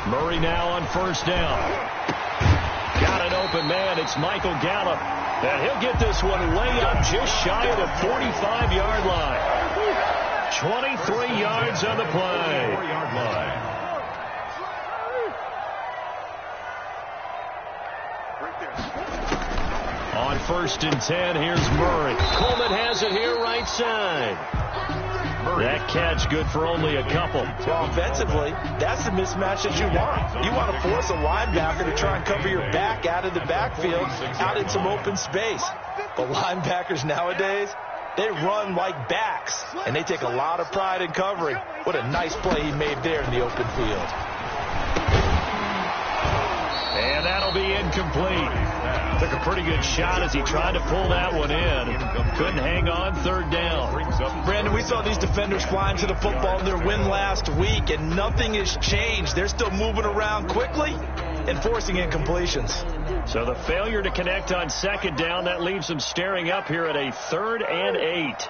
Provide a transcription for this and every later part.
Murray now on first down. Got an open man. It's Michael Gallup. And he'll get this one way up just shy of the 45-yard line. 23 yards on the play. On first and 10, here's Murray. Coleman has it here right side. That catch good for only a couple. Well, offensively, that's the mismatch that you want. You want to force a linebacker to try and cover your back out of the backfield, out in some open space. But linebackers nowadays, they run like backs, and they take a lot of pride in covering. What a nice play he made there in the open field. And that'll be incomplete. Took a pretty good shot as he tried to pull that one in. Couldn't hang on third down. Brandon, we saw these defenders flying to the football in their win last week, and nothing has changed. They're still moving around quickly and forcing incompletions. So the failure to connect on second down, that leaves them staring up here at a 3rd and 8.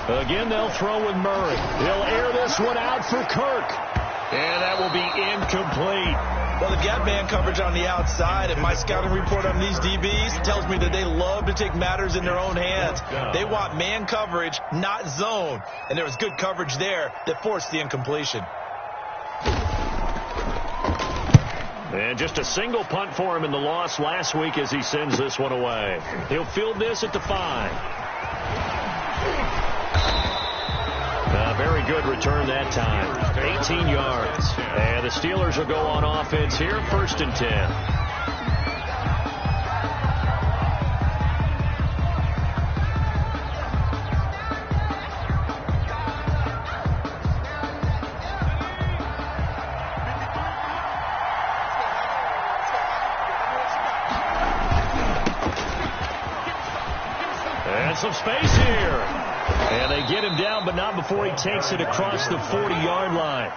Again, they'll throw with Murray. He'll air this one out for Kirk. And that will be incomplete. Well, they've got man coverage on the outside, and my scouting report on these DBs tells me that they love to take matters in their own hands. They want man coverage, not zone. And there was good coverage there that forced the incompletion. And just a single punt for him in the loss last week as he sends this one away. He'll field this at the 5. A very good return that time. 18 yards. And the Steelers will go on offense here, 1st and 10. And some space here. And they get him down, but not before he takes it across the 40-yard line.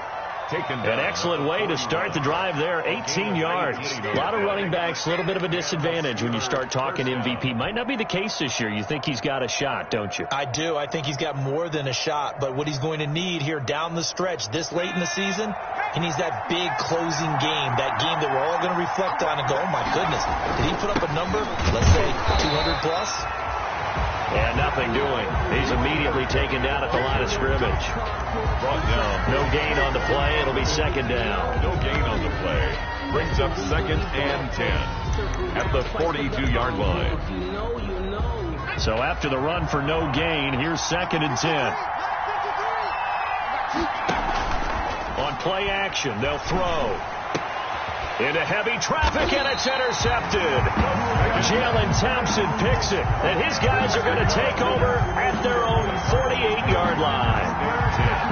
An excellent way to start the drive there, 18 yards. A lot of running backs, a little bit of a disadvantage when you start talking MVP. Might not be the case this year. You think he's got a shot, don't you? I do. I think he's got more than a shot, but what he's going to need here down the stretch this late in the season, he needs that big closing game, that game that we're all going to reflect on and go, oh, my goodness, did he put up a number, let's say 200 plus? And nothing doing. He's immediately taken down at the line of scrimmage. Brought down. No gain on the play. It'll be 2nd down. No gain on the play. Brings up 2nd and 10 at the 42-yard line. So after the run for no gain, here's 2nd and 10. On play action, they'll throw. Into heavy traffic, and it's intercepted. Jalen Thompson picks it, and his guys are going to take over at their own 48-yard line.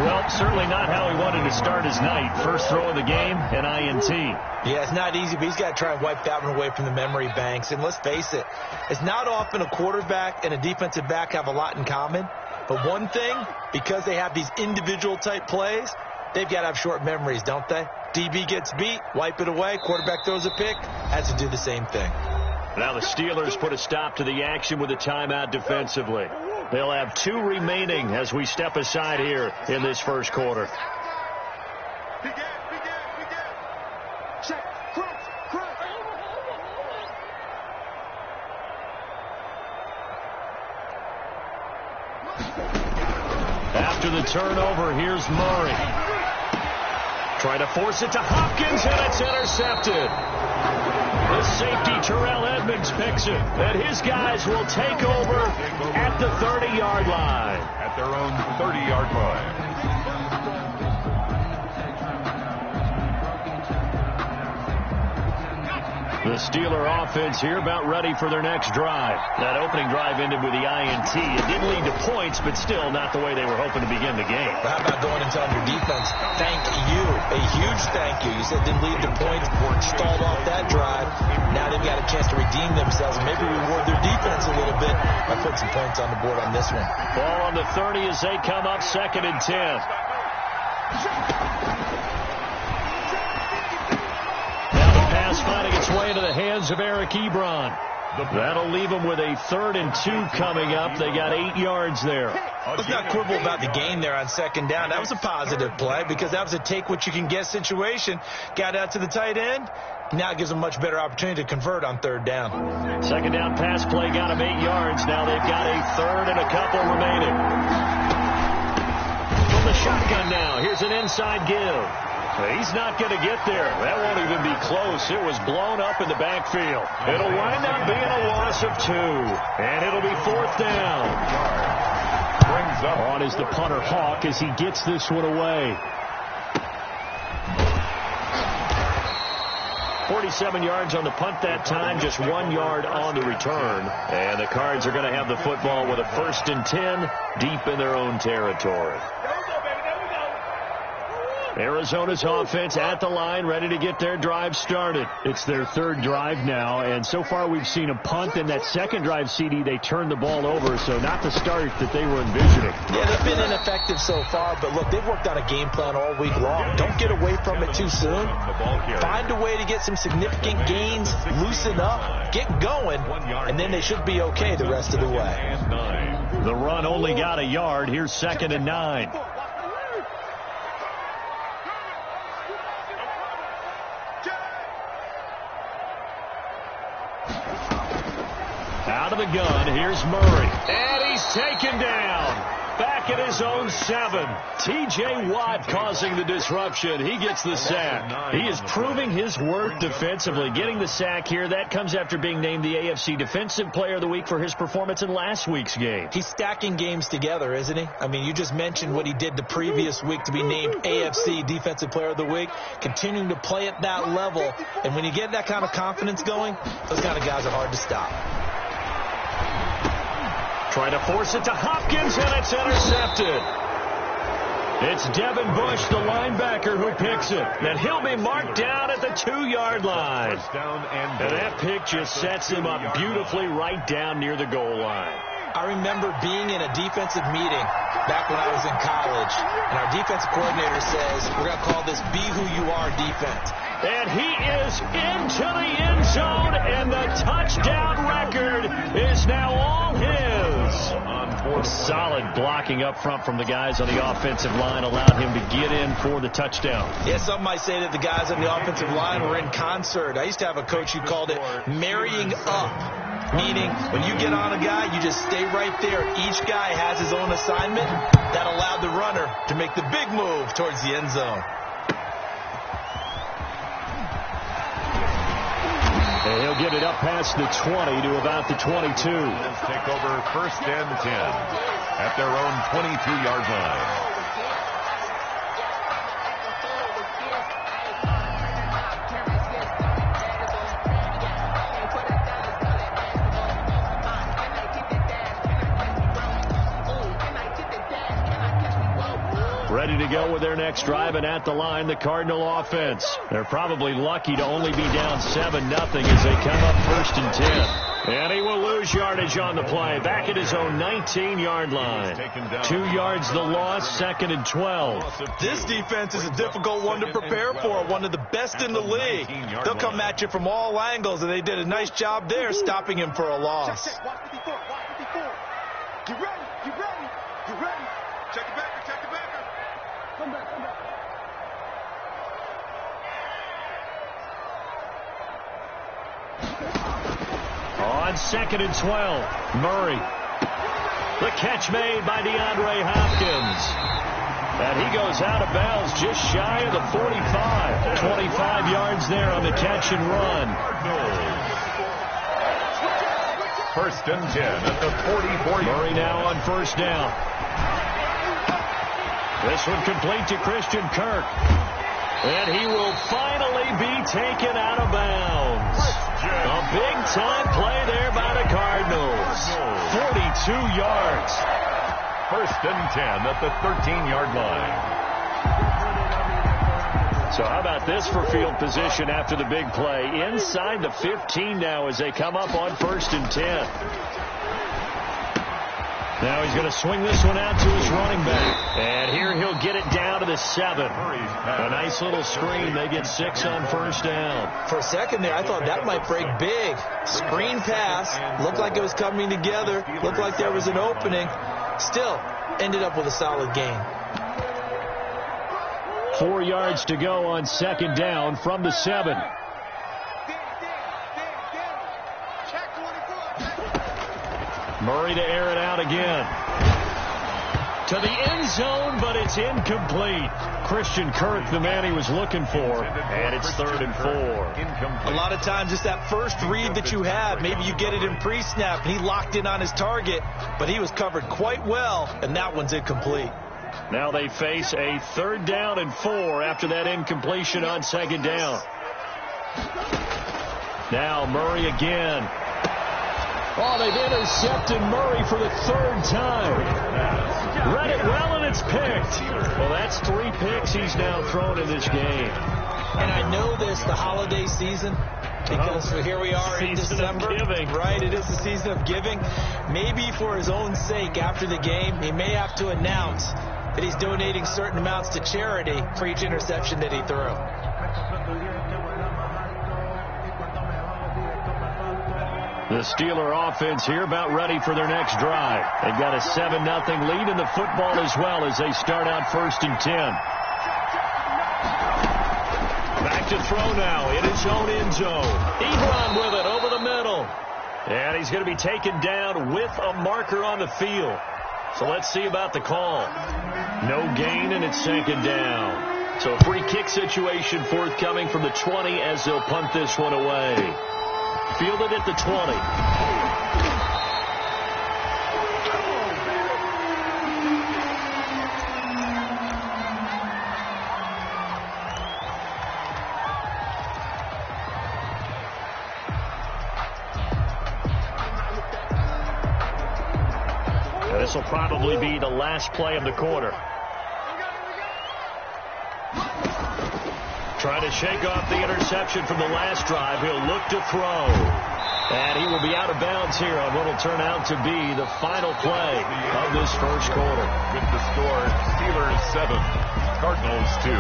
Well, certainly not how he wanted to start his night. First throw of the game, an INT. Yeah, it's not easy, but he's got to try and wipe that one away from the memory banks. And let's face it, it's not often a quarterback and a defensive back have a lot in common. But one thing, because they have these individual-type plays, they've got to have short memories, don't they? DB gets beat, wipe it away, quarterback throws a pick, has to do the same thing. Now the Steelers put a stop to the action with a timeout defensively. They'll have 2 remaining as we step aside here in this first quarter. After the turnover, here's Murray. Trying to force it to Hopkins, and it's intercepted. The safety, Terrell Edmonds, picks it. And his guys will take over at the 30-yard line. At their own 30-yard line. The Steeler offense here about ready for their next drive. That opening drive ended with the INT. It didn't lead to points, but still not the way they were hoping to begin the game. How about going and telling your defense, thank you, a huge thank you. You said didn't lead to points, stalled off that drive. Now they've got a chance to redeem themselves and maybe reward their defense a little bit by putting some points on the board on this one. Ball on the 30 as they come up 2nd and 10. pass finding its way into the hands of Eric Ebron. That'll leave them with a 3rd and 2 coming up. They got 8 yards there. Let's not quibble about the gain there on 2nd down. That was a positive play because that was a take-what-you-can-get situation. Got out to the tight end. Now it gives them a much better opportunity to convert on 3rd down. 2nd down pass play got them 8 yards. Now they've got a 3rd and a couple remaining. From the shotgun now, here's an inside give. He's not going to get there. That won't even be close. It was blown up in the backfield. It'll wind up being a loss of 2. And it'll be 4th down. On is the punter Hawk as he gets this one away. 47 yards on the punt that time, just 1 yard on the return. And the Cards are going to have the football with a 1st and 10 deep in their own territory. Arizona's offense at the line, ready to get their drive started. It's their 3rd drive now, and so far we've seen a punt. In that 2nd drive, CD, they turned the ball over, so not the start that they were envisioning. Yeah, they've been ineffective so far, but look, they've worked on a game plan all week long. Don't get away from it too soon. Find a way to get some significant gains, loosen up, get going, and then they should be okay the rest of the way. The run only got a yard. Here's 2nd and 9. Out of the gun, here's Murray. And he's taken down. Back at his own 7. T.J. Watt causing the disruption. He gets the sack. He is proving his worth defensively. Getting the sack here, that comes after being named the AFC Defensive Player of the Week for his performance in last week's game. He's stacking games together, isn't he? I mean, you just mentioned what he did the previous week to be named AFC Defensive Player of the Week. Continuing to play at that level. And when you get that kind of confidence going, those kind of guys are hard to stop. Trying to force it to Hopkins, and it's intercepted. It's Devin Bush, the linebacker, who picks it. And he'll be marked down at the 2-yard line. And that pick just sets him up beautifully right down near the goal line. I remember being in a defensive meeting back when I was in college, and our defensive coordinator says, we're going to call this Be Who You Are defense. And he is into the end zone, and the touchdown record is now all his. Solid blocking up front from the guys on the offensive line allowed him to get in for the touchdown. Yeah, some might say that the guys on the offensive line were in concert. I used to have a coach who called it marrying up, meaning when you get on a guy, you just stay right there. Each guy has his own assignment. That allowed the runner to make the big move towards the end zone. And he'll get it up past the 20 to about the 22. Take over 1st and 10 at their own 22-yard line. Ready to go with their next drive, and at the line, the Cardinal offense. They're probably lucky to only be down 7-0 as they come up 1st and 10. And he will lose yardage on the play. Back at his own 19-yard line. 2 yards the loss, 2nd and 12. This defense is a difficult one to prepare for, one of the best in the league. They'll come at you from all angles, and they did a nice job there stopping him for a loss. Get ready, get ready, get ready. Check it back, check it back. Come back, come back. On 2nd and 12, Murray. The catch made by DeAndre Hopkins. And he goes out of bounds just shy of the 45. 25 yards there on the catch and run. 1st and 10 at the 44. Murray now on 1st down. This one complete to Christian Kirk. And he will finally be taken out of bounds. A big-time play there by the Cardinals. 42 yards. 1st and 10 at the 13-yard line. So how about this for field position after the big play? Inside the 15 now as they come up on 1st and 10. Now he's going to swing this one out to his running back. And here he'll get it down to the 7. A nice little screen. They get 6 on first down. For a second there, I thought that might break big. Screen pass. Looked like it was coming together. Looked like there was an opening. Still ended up with a solid gain. 4 yards to go on second down from the 7. Murray to air it out again. To the end zone, but it's incomplete. Christian Kirk, the man he was looking for, and it's 3rd and 4. A lot of times it's that first read that you have. Maybe you get it in pre-snap, and he locked in on his target, but he was covered quite well, and that one's incomplete. Now they face a 3rd down and 4 after that incompletion on second down. Now Murray again. Oh, they've intercepted Murray for the 3rd time. Read it well, and it's picked. Well, that's 3 picks he's now thrown in this game. And I know this, the holiday season, because here we are in December. Right, it is the season of giving. Maybe for his own sake, after the game, he may have to announce that he's donating certain amounts to charity for each interception that he threw. The Steeler offense here about ready for their next drive. They've got a 7-0 lead in the football as well as they start out 1st and 10. Back to throw now in his own end zone. Ebron with it over the middle. And he's going to be taken down with a marker on the field. So let's see about the call. No gain, and it's 2nd down. So a free kick situation forthcoming from the 20 as they'll punt this one away. Fielded at the 20. This will probably be the last play of the quarter. Trying to shake off the interception from the last drive. He'll look to throw. And he will be out of bounds here on what will turn out to be the final play of this first quarter. With the score, Steelers 7, Cardinals 2.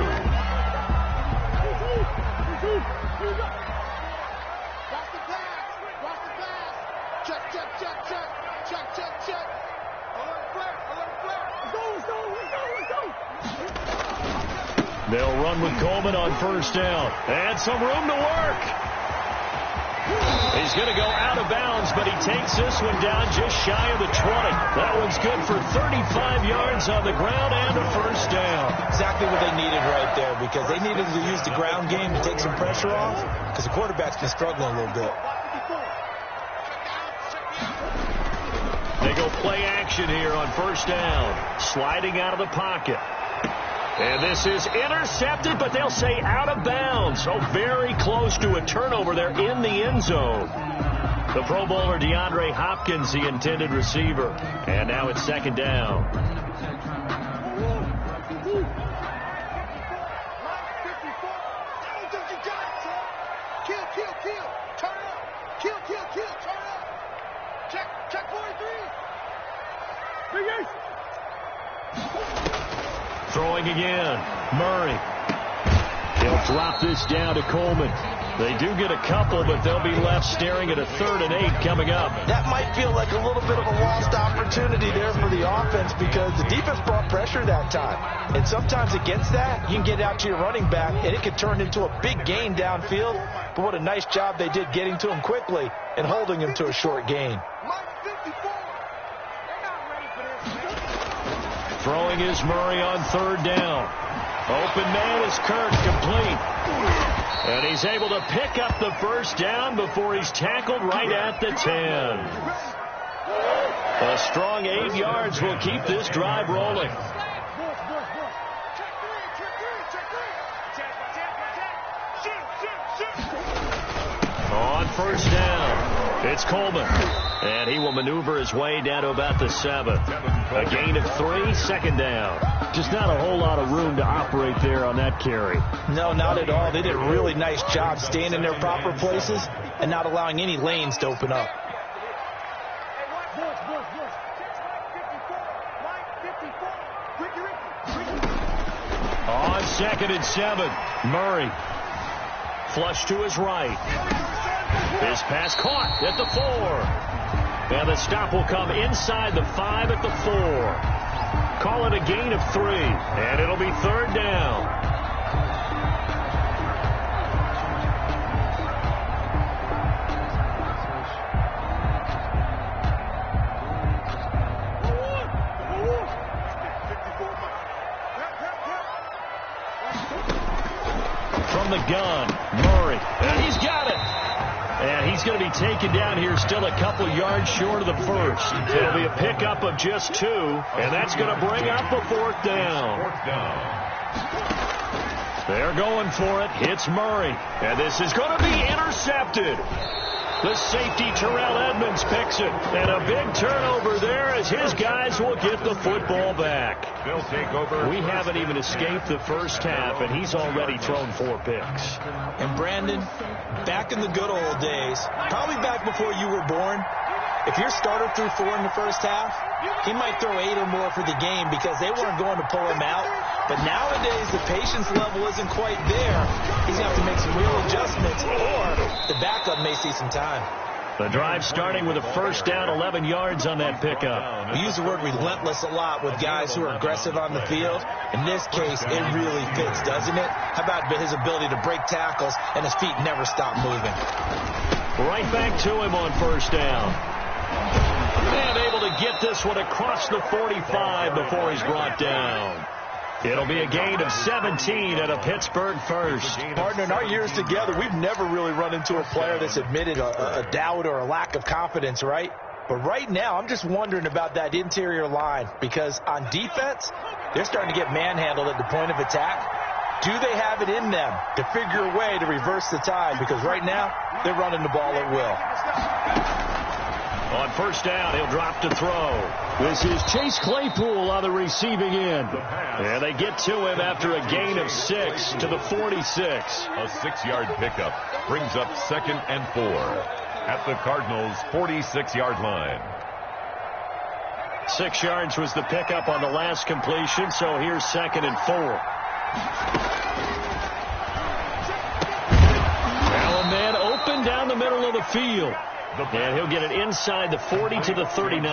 They'll run with Coleman on first down. And some room to work. He's going to go out of bounds, but he takes this one down just shy of the 20. That one's good for 35 yards on the ground and a first down. Exactly what they needed right there, because they needed to use the ground game to take some pressure off, because the quarterback's been struggling a little bit. They go play action here on first down. Sliding out of the pocket. And this is intercepted, but they'll say out of bounds. So very close to a turnover there in the end zone. The Pro Bowler DeAndre Hopkins, the intended receiver. And now it's 2nd down. Throwing again. Murray. He'll drop this down to Coleman. They do get a couple, but they'll be left staring at a 3rd and 8 coming up. That might feel like a little bit of a lost opportunity there for the offense, because the defense brought pressure that time. And sometimes against that, you can get out to your running back, and it could turn into a big gain downfield. But what a nice job they did getting to him quickly and holding him to a short gain. Throwing is Murray on 3rd down. Open man is Kirk, complete. And he's able to pick up the first down before he's tackled right at the 10. A strong 8 yards will keep this drive rolling. On first down, it's Coleman. And he will maneuver his way down to about the 7. A gain of 3, 2nd down. Just not a whole lot of room to operate there on that carry. No, not at all. They did a really nice job staying in their proper places and not allowing any lanes to open up. On 2nd and 7, Murray. Flush to his right. His pass caught at the 4. And the stop will come inside the 5 at the 4. Call it a gain of 3, and it'll be 3rd down. From the gun, Murray, and he's got it. And he's going to be taken down here still a couple yards short of the first. It'll be a pickup of just 2, and that's going to bring up a 4th down. They're going for it. It's Murray, and this is going to be intercepted. The safety, Terrell Edmonds, picks it. And a big turnover there as his guys will get the football back. They'll take over. We haven't even escaped the first half, and he's already thrown 4 picks. And Brandon, back in the good old days, probably back before you were born, if your starter threw 4 in the first half, he might throw 8 or more for the game because they weren't going to pull him out. But nowadays, the patience level isn't quite there. He's going to have to make some real adjustments, or the backup may see some time. The drive starting with a first down, 11 yards on that pickup. We use the word relentless a lot with guys who are aggressive on the field. In this case, it really fits, doesn't it? How about his ability to break tackles and his feet never stop moving? Right back to him on first down. And able to get this one across the 45 before he's brought down. It'll be a gain of 17 at a Pittsburgh first. Partner, in our years together, we've never really run into a player that's admitted a doubt or a lack of confidence, right? But right now, I'm just wondering about that interior line because on defense, they're starting to get manhandled at the point of attack. Do they have it in them to figure a way to reverse the tide? Because right now, they're running the ball at will. On first down, he'll drop to throw. This is Chase Claypool on the receiving end. And they get to him after a gain of 6 to the 46. A 6-yard pickup brings up 2nd and 4 at the Cardinals' 46-yard line. 6 yards was the pickup on the last completion, so here's 2nd and 4. Now a man open down the middle of the field. And he'll get it inside the 40 to the 39.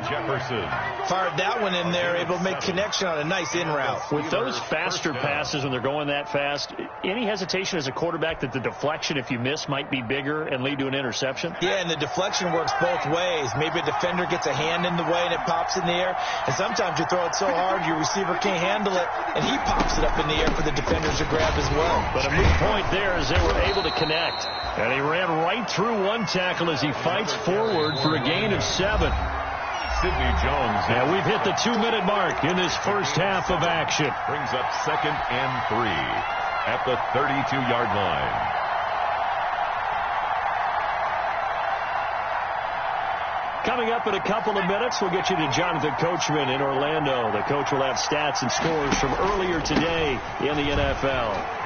Jefferson fired that one in there, able to make connection on a nice in route. With those faster passes when they're going that fast, any hesitation as a quarterback that the deflection, if you miss, might be bigger and lead to an interception? Yeah, and the deflection works both ways. Maybe a defender gets a hand in the way and it pops in the air. And sometimes you throw it so hard your receiver can't handle it, and he pops it up in the air for the defenders to grab as well. But a moot point there as they were able to connect. And he ran right through one tackle as he fights forward for a gain of 7. Sidney Jones. And we've hit the 2-minute mark in this first half of action. Brings up 2nd and 3 at the 32-yard line. Coming up in a couple of minutes, we'll get you to Jonathan Coachman in Orlando. The coach will have stats and scores from earlier today in the NFL.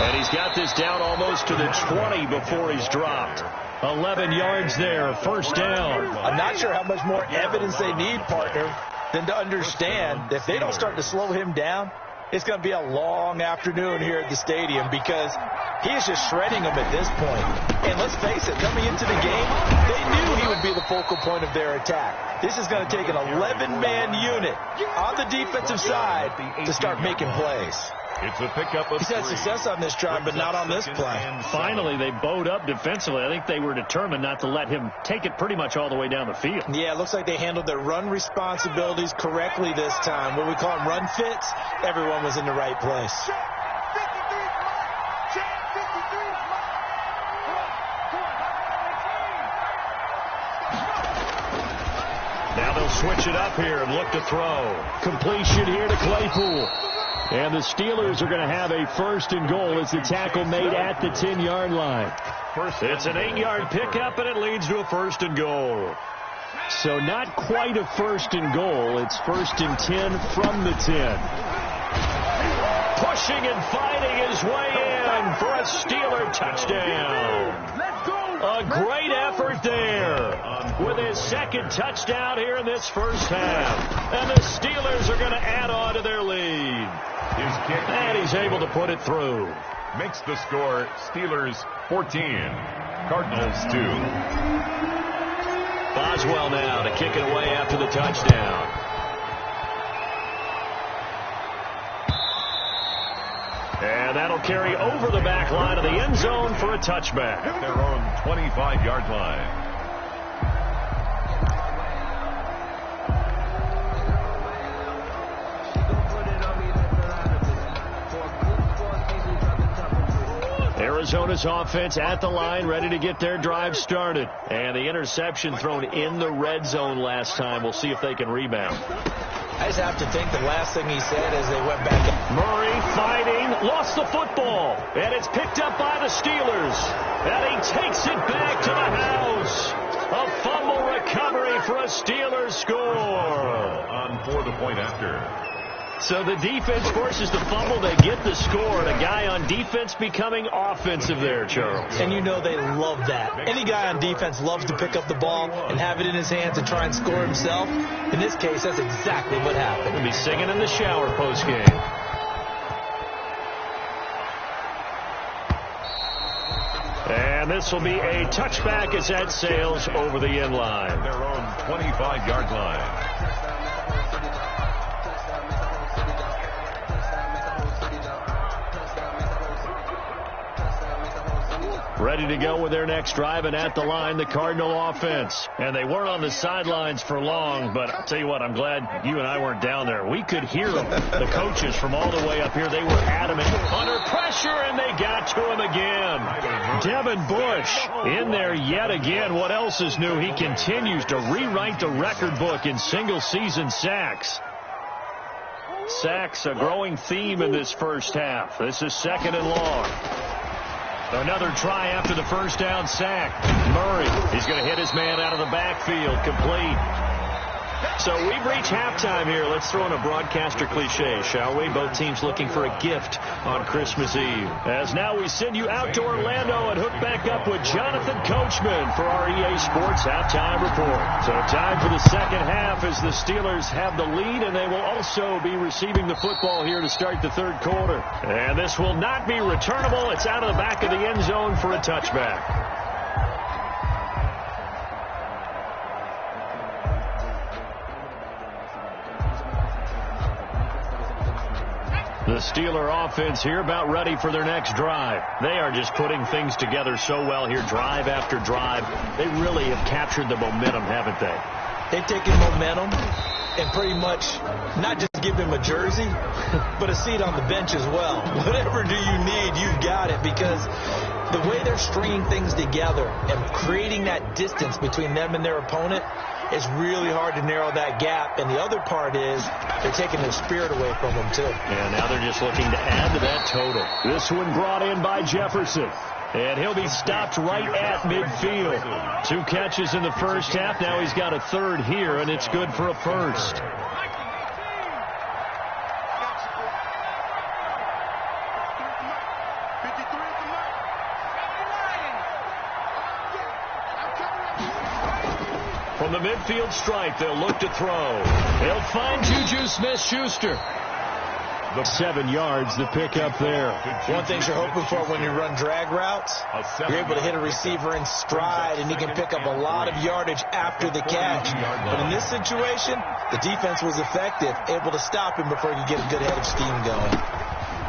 And he's got this down almost to the 20 before he's dropped. 11 yards there, first down. I'm not sure how much more evidence they need, partner, than to understand that if they don't start to slow him down, it's going to be a long afternoon here at the stadium because he is just shredding them at this point. And let's face it, coming into the game, they knew he would be the focal point of their attack. This is going to take an 11-man unit on the defensive side to start making plays. It's a pickup of He's had success on this drive, but not on this play. Finally, they bowed up defensively. I think they were determined not to let him take it pretty much all the way down the field. Yeah, it looks like they handled their run responsibilities correctly this time. What we call them run fits, everyone was in the right place. Now they'll switch it up here and look to throw. Completion here to Claypool. And the Steelers are going to have a first and goal as the tackle made at the 10-yard line. It's an 8-yard pickup, and it leads to a first and goal. So not quite a first and goal. It's first and 10 from the 10. Pushing and fighting his way in for a Steeler touchdown. Let's go. A great effort there with his second touchdown here in this first half. And the Steelers are going to add on to their lead. His kick. And he's able to put it through. Makes the score Steelers 14, Cardinals 2. Boswell now to kick it away after the touchdown. And that'll carry over the back line of the end zone for a touchback. At their own 25-yard line. Arizona's offense at the line, ready to get their drive started. And the interception thrown in the red zone last time. We'll see if they can rebound. I just have to think the last thing he said as they went back. Murray fighting, lost the football, and it's picked up by the Steelers. And he takes it back to the house. A fumble recovery for a Steelers score. On for the point after. So the defense forces the fumble. They get the score, and a guy on defense becoming offensive there, Charles. And you know they love that. Any guy on defense loves to pick up the ball and have it in his hands and try and score himself. In this case, that's exactly what happened. He'll be singing in the shower postgame. And this will be a touchback as that sails over the end line. Their own 25-yard line. Ready to go with their next drive, and at the line, the Cardinal offense. And they weren't on the sidelines for long, but I'll tell you what, I'm glad you and I weren't down there. We could hear them. The coaches from all the way up here, they were adamant. Under pressure, and they got to him again. Devin Bush in there yet again. What else is new? He continues to rewrite the record book in single-season sacks. Sacks, a growing theme in this first half. This is second and long. Another try after the first down sack. Murray, he's going to hit his man out of the backfield, complete. So we've reached halftime here. Let's throw in a broadcaster cliche, shall we? Both teams looking for a gift on Christmas Eve. As now we send you out to Orlando and hook back up with Jonathan Coachman for our EA Sports Halftime Report. So time for the second half as the Steelers have the lead, and they will also be receiving the football here to start the third quarter. And this will not be returnable. It's out of the back of the end zone for a touchback. The Steeler offense here about ready for their next drive. They are just putting things together so well here, drive after drive. They really have captured the momentum, haven't they? They've taken momentum and pretty much not just give him a jersey, but a seat on the bench as well. Whatever do you need, you've got it, because the way they're stringing things together and creating that distance between them and their opponent, it's really hard to narrow that gap. And the other part is they're taking their spirit away from them, too. And now they're just looking to add to that total. This one brought in by Jefferson. And he'll be stopped right at midfield. 2 catches in the first half. Now he's got a third here, and it's good for a first. From the midfield stripe, they'll look to throw. They'll find Juju Smith-Schuster. 7 yards, the pickup there. One thing you're hoping for when you run drag routes, you're able to hit a receiver in stride, and he can pick up a lot of yardage after the catch. But in this situation, the defense was effective, able to stop him before he could get a good head of steam going.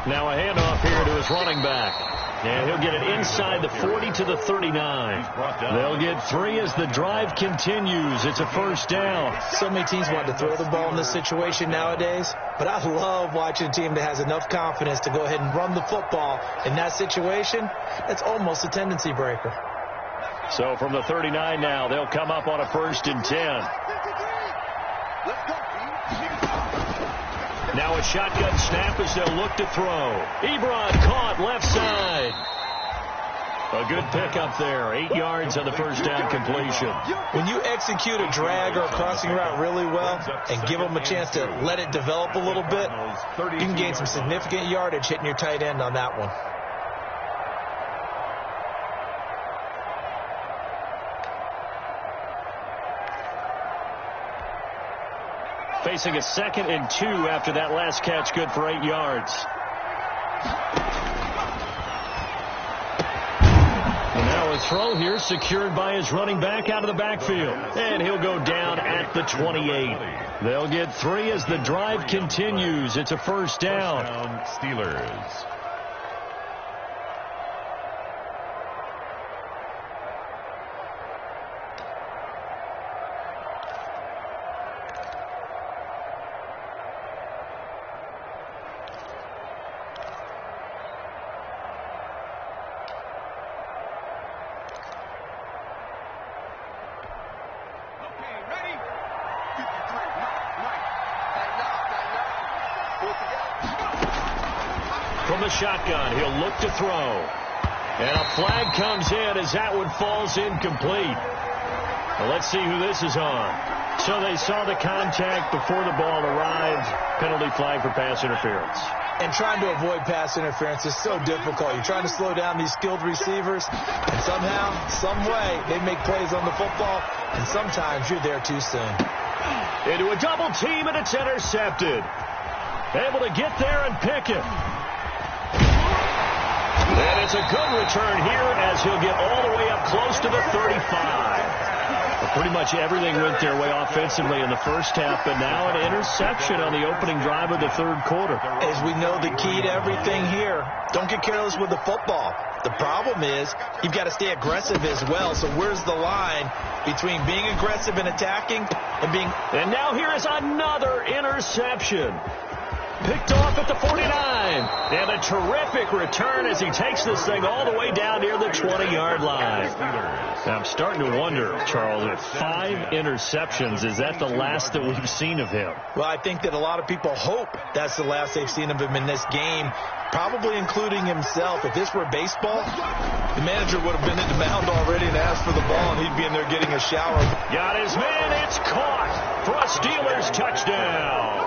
Now a handoff here to his running back. And he'll get it inside the 40 to the 39. They'll get 3 as the drive continues. It's a first down. So many teams want to throw the ball in this situation nowadays, but I love watching a team that has enough confidence to go ahead and run the football. In that situation, that's almost a tendency breaker. So from the 39 now, they'll come up on a 1st and 10. Now a shotgun snap as they'll look to throw. Ebron caught left side. A good pickup there. 8 yards on the first down completion. When you execute a drag or a crossing route really well and give them a chance to let it develop a little bit, you can gain some significant yardage hitting your tight end on that one. Facing a 2nd and 2 after that last catch, good for 8 yards. And now a throw here secured by his running back out of the backfield. And he'll go down at the 28. They'll get 3 as the drive continues. It's a first down. Steelers. From the shotgun, he'll look to throw. And a flag comes in as that one falls incomplete. Well, let's see who this is on. So they saw the contact before the ball arrived. Penalty flag for pass interference. And trying to avoid pass interference is so difficult. You're trying to slow down these skilled receivers, and somehow, some way, they make plays on the football, and sometimes you're there too soon. Into a double team, and it's intercepted. Able to get there and pick it. And it's a good return here as he'll get all the way up close to the 35. Well, pretty much everything went their way offensively in the first half, but now an interception on the opening drive of the third quarter. As we know, the key to everything here, don't get careless with the football. The problem is you've got to stay aggressive as well. So where's the line between being aggressive and attacking and being... And now here is another interception. Picked off at the 49. And a terrific return as he takes this thing all the way down near the 20-yard line. Now, I'm starting to wonder, Charles, if 5 interceptions, is that the last that we've seen of him? Well, I think that a lot of people hope that's the last they've seen of him in this game, probably including himself. If this were baseball, the manager would have been at the mound already and asked for the ball, and he'd be in there getting a shower. Got his man. It's caught for a Steelers touchdown.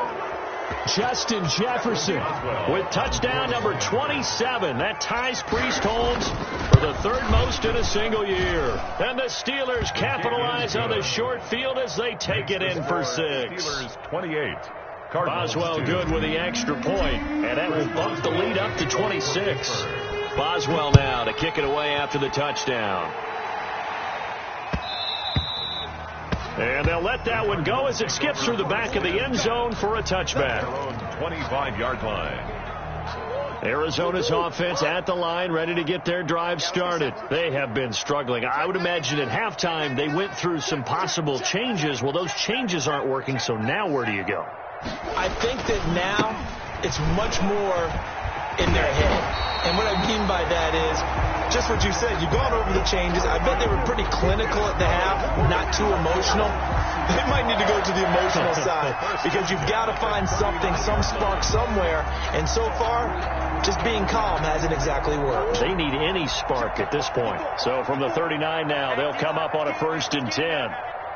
Justin Jefferson with touchdown number 27. That ties Priest Holmes for the 3rd most in a single year. And the Steelers capitalize on the short field as they take it in for 6. Steelers 28. Boswell good with the extra point, and that will bump the lead up to 26. Boswell now to kick it away after the touchdown. And they'll let that one go as it skips through the back of the end zone for a touchback. 25-yard line. Arizona's offense at the line, ready to get their drive started. They have been struggling. I would imagine at halftime they went through some possible changes. Well, those changes aren't working, so now where do you go? I think that now it's much more in their head. And what I mean by that is just what you said. You've gone over the changes. I bet they were pretty clinical at the half, not too emotional. They might need to go to the emotional side because you've got to find something, some spark somewhere. And so far, just being calm hasn't exactly worked. They need any spark at this point. So from the 39 now, they'll come up on a 1st and 10.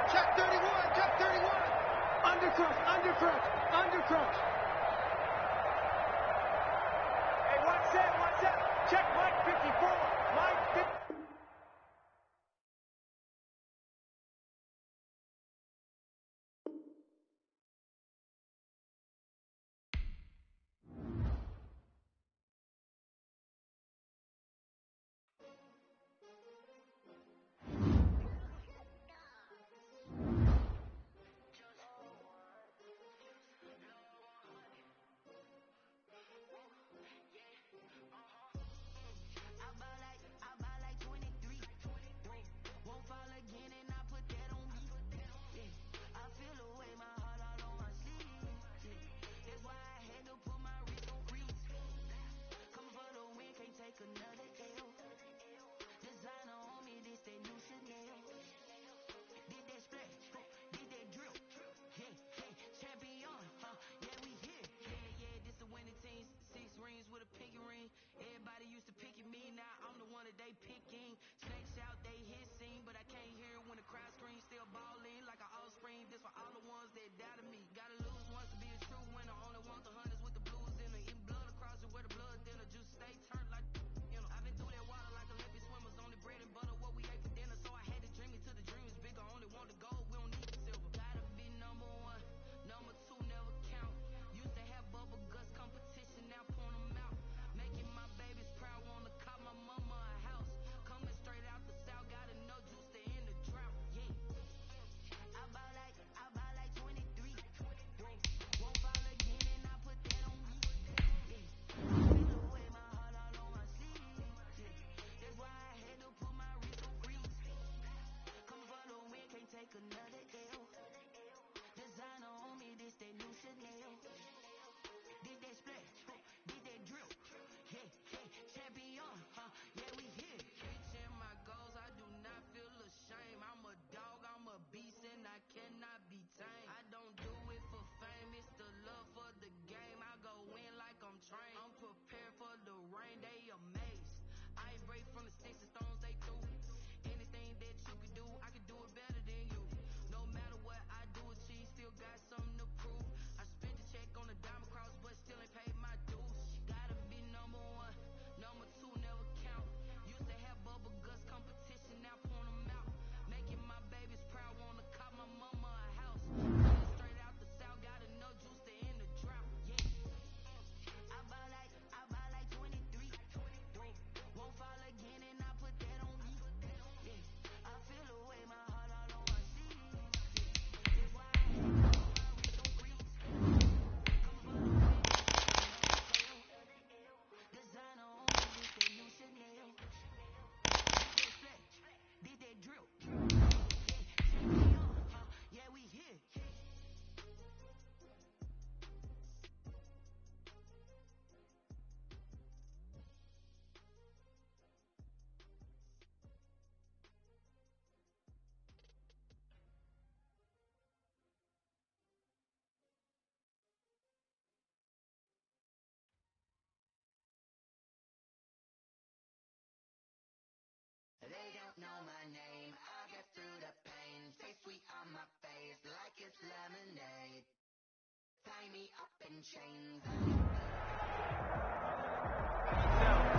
Check 31, check 31. Undercrush, undercrush, undercrush. Hey, one set. Check Mike 54. Mike 54.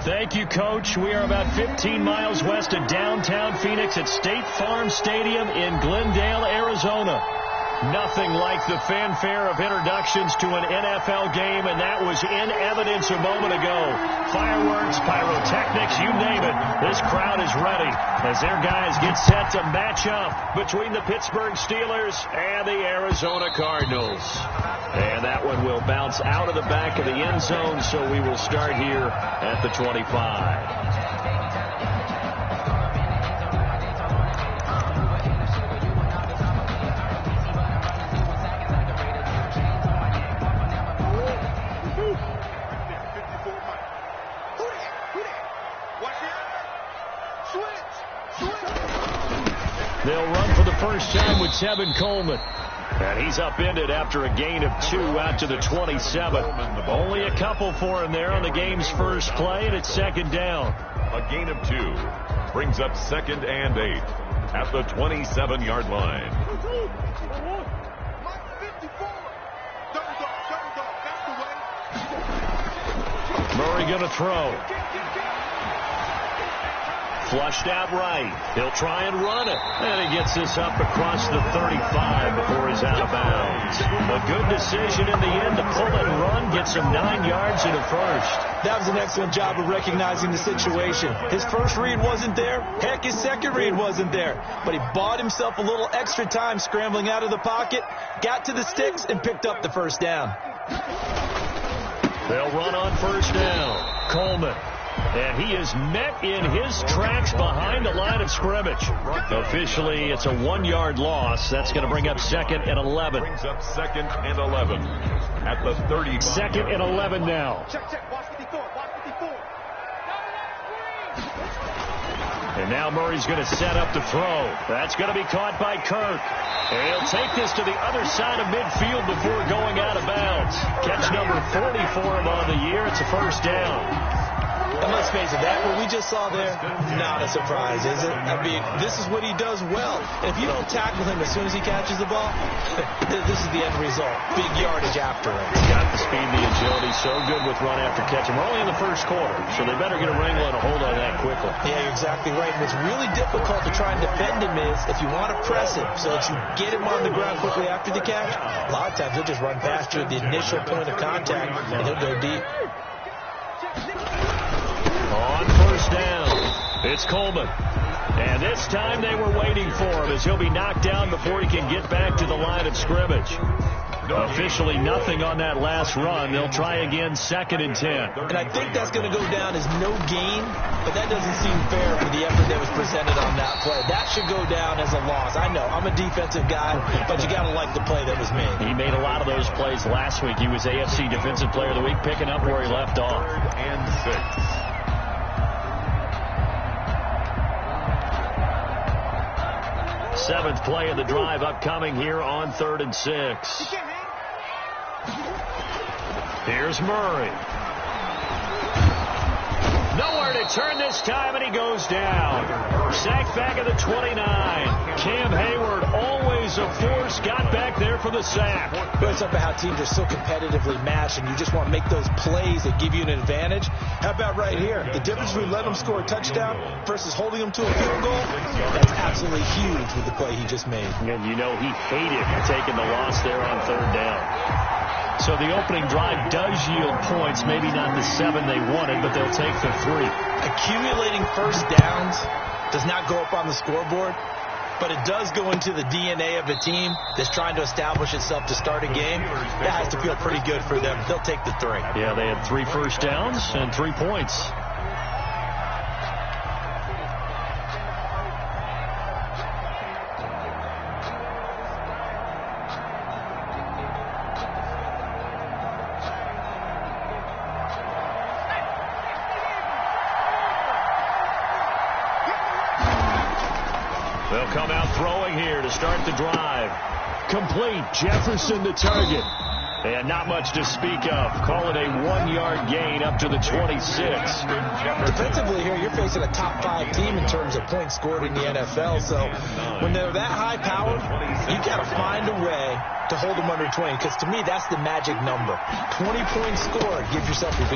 Thank you, Coach. We are about 15 miles west of downtown Phoenix at State Farm Stadium in Glendale, Arizona. Nothing like the fanfare of introductions to an NFL game, and that was in evidence a moment ago. Fireworks, pyrotechnics, you name it. This crowd is ready as their guys get set to match up between the Pittsburgh Steelers and the Arizona Cardinals. And that one will bounce out of the back of the end zone, so we will start here at the 25. They'll run for the first time with Tevin Coleman. And he's upended after a gain of 2 out to the 27. Only a couple for him there on the game's first play, and it's second down. A gain of 2 brings up 2nd and 8 at the 27-yard line. Murray going to throw. Flushed out right. He'll try and run it. And he gets this up across the 35 before he's out of bounds. A good decision in the end to pull and run. Gets him 9 yards and a first. That was an excellent job of recognizing the situation. His first read wasn't there. Heck, his second read wasn't there. But he bought himself a little extra time scrambling out of the pocket, got to the sticks, and picked up the first down. They'll run on first down. Coleman. And he is met in his tracks behind the line of scrimmage. Officially, it's a 1-yard loss. That's going to bring up 2nd and 11. Brings up 2nd and 11 at the 30. 2nd and 11 now. And now Murray's going to set up to throw. That's going to be caught by Kirk. And he'll take this to the other side of midfield before going out of bounds. Catch number 40 for him on the year. It's a first down. And let's face it, that what we just saw there, not a surprise, is it? I mean, this is what he does well. And if you don't tackle him as soon as he catches the ball, this is the end result. Big yardage after him. He's got the speed and the agility, so good with run after catch. And we're only in the first quarter, so they better get a wrangle and a hold on that quickly. Yeah, you're exactly right. And what's really difficult to try and defend him is if you want to press him so that you get him on the ground quickly after the catch, a lot of times he'll just run past you at the initial point of contact, and he'll go deep. On first down, it's Coleman. And this time they were waiting for him as he'll be knocked down before he can get back to the line of scrimmage. Officially nothing on that last run. They'll try again, 2nd and 10. And I think that's going to go down as no gain, but that doesn't seem fair for the effort that was presented on that play. That should go down as a loss. I know, I'm a defensive guy, but you got to like the play that was made. He made a lot of those plays last week. He was AFC Defensive Player of the Week, picking up where he left off. 3rd and 6. Seventh play of the drive upcoming here on 3rd and 6. Here's Murray. Nowhere to turn this time, and he goes down. Sacked back at the 29. Cam Hayward, always a force, got back there for the sack. It's up how teams are so competitively matched, and you just want to make those plays that give you an advantage. How about right here? The difference between letting them score a touchdown versus holding them to a field goal, that's absolutely huge with the play he just made. And you know he hated taking the loss there on 3rd down. So the opening drive does yield points, maybe not the 7 they wanted, but they'll take the 3. Accumulating first downs does not go up on the scoreboard, but it does go into the DNA of a team that's trying to establish itself to start a game. That has to feel pretty good for them. They'll take the 3. Yeah, they had 3 first downs and 3 points. They'll come out throwing here to start the drive. Complete. Jefferson the target. And not much to speak of. Call it a 1-yard gain up to the 26. Defensively here, you're facing a top 5 team in terms of points scored in the NFL. So when they're that high powered, you got to find a way to hold them under 20, because to me, that's the magic number. 20-point score, give yourself your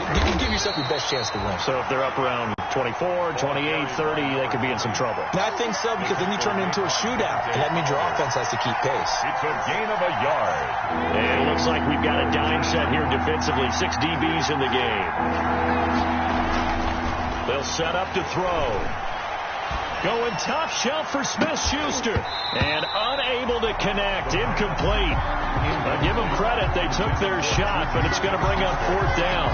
best chance to win. So if they're up around 24, 28, 30, they could be in some trouble. And I think so, because then you turn it into a shootout, and that means your offense has to keep pace. It's a gain of a yard. And it looks like we've got a dime set here defensively. 6 DBs in the game. They'll set up to throw. Going top shelf for Smith-Schuster. And unable to connect. Incomplete. Give them credit. They took their shot, but it's going to bring up 4th down.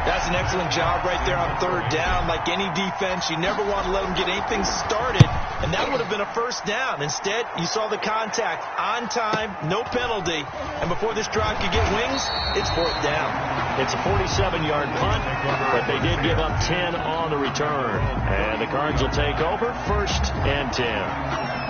That's an excellent job right there on 3rd down. Like any defense, you never want to let them get anything started, and that would have been a 1st down. Instead, you saw the contact on time, no penalty, and before this drive could get wings, it's 4th down. It's a 47-yard punt, but they did give up 10 on the return. And the Cards will take over, 1st and 10.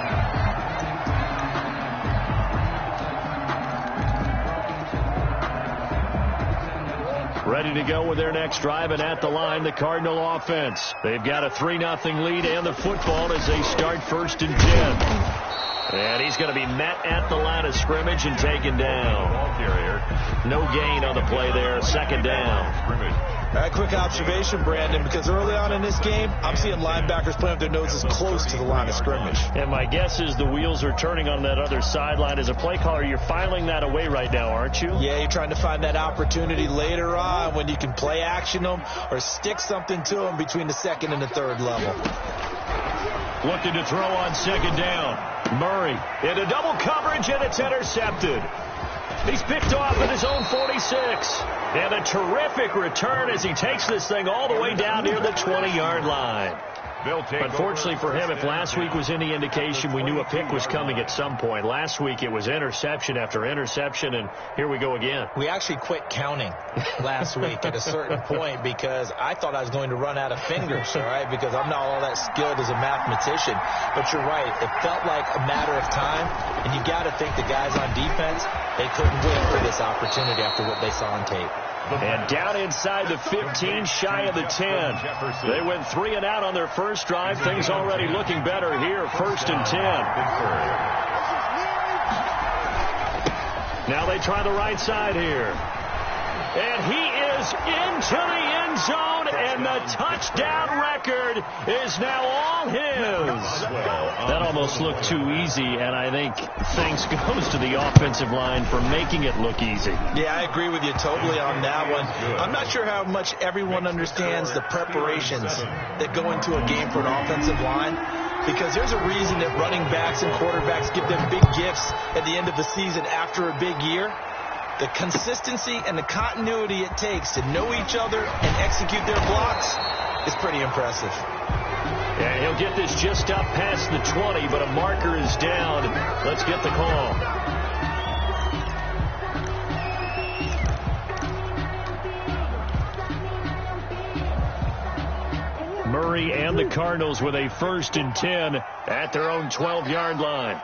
Ready to go with their next drive, and at the line, the Cardinal offense. They've got a 3-0 lead and the football as they start 1st and 10. And he's going to be met at the line of scrimmage and taken down. Ball carrier. No gain on the play there. 2nd down. Scrimmage. All right, quick observation, Brandon, because early on in this game, I'm seeing linebackers playing with their noses close to the line of scrimmage. And my guess is the wheels are turning on that other sideline. As a play caller, you're filing that away right now, aren't you? Yeah, you're trying to find that opportunity later on when you can play action them or stick something to them between the 2nd and the 3rd level. Looking to throw on 2nd down. Murray into double coverage, and it's intercepted. He's picked off at his own 46. And a terrific return as he takes this thing all the way down near the 20-yard line. But fortunately for him, if last week was any indication, we knew a pick was coming at some point. Last week it was interception after interception, and here we go again. We actually quit counting last week at a certain point because I thought I was going to run out of fingers, all right, because I'm not all that skilled as a mathematician. But you're right. It felt like a matter of time, and you got to think the guys on defense, they couldn't wait for this opportunity after what they saw on tape. And down inside the 15, shy of the 10. They went 3 and out on their first drive. Things already looking better here. 1st and 10. Now they try the right side here. And he is into the end zone, and the touchdown record is now all his. That almost looked too easy, and I think thanks goes to the offensive line for making it look easy. Yeah, I agree with you totally on that one. I'm not sure how much everyone understands the preparations that go into a game for an offensive line, because there's a reason that running backs and quarterbacks give them big gifts at the end of the season after a big year. The consistency and the continuity it takes to know each other and execute their blocks is pretty impressive. Yeah, he'll get this just up past the 20, but a marker is down. Let's get the call. Murray and the Cardinals with a 1st and 10 at their own 12-yard line.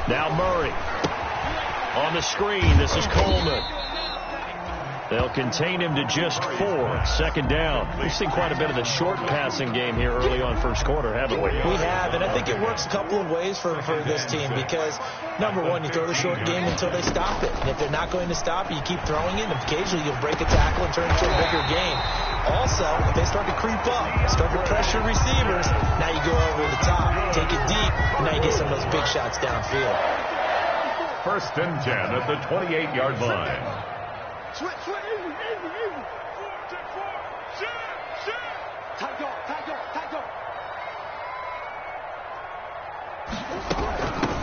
Now Murray on the screen. This is Coleman. They'll contain him to just 4. 2nd down. We've seen quite a bit of the short passing game here early on first quarter, haven't we? We have, and I think it works a couple of ways for this team because, number one, you throw the short game until they stop it. And if they're not going to stop it, you keep throwing it, and occasionally you'll break a tackle and turn it into a bigger game. Also, if they start to creep up, start to pressure receivers, now you go over the top, take it deep, and now you get some of those big shots downfield. 1st and 10 at the 28-yard line. Switch, easy.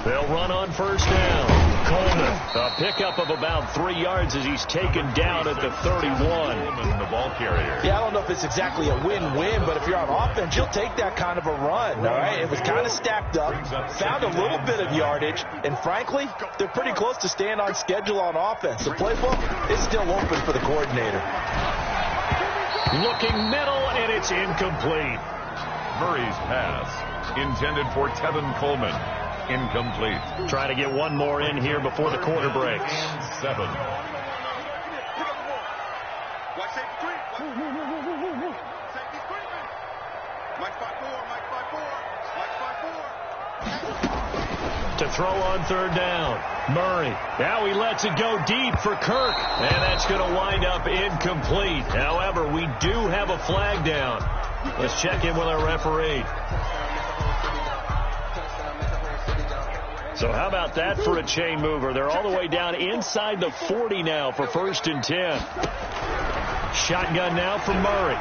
They'll run on 1st down. Coleman, a pickup of about 3 yards as he's taken down at the 31. Coleman, the ball carrier. Yeah, I don't know if it's exactly a win-win, but if you're on offense, you'll take that kind of a run, all right? It was kind of stacked up, found a little bit of yardage, and frankly, they're pretty close to staying on schedule on offense. The playbook is still open for the coordinator. Looking middle, and it's incomplete. Murray's pass intended for Tevin Coleman. Incomplete. Trying to get one more in here before the quarter breaks. 7. Watch safety 3. Safety 3. Mike 5-4, Mike 5-4, Mike 5-4. To throw on third down. Murray. Now he lets it go deep for Kirk. And that's going to wind up incomplete. However, we do have a flag down. Let's check in with our referee. So how about that for a chain mover? They're all the way down inside the 40 now for 1st and 10. Shotgun now for Murray.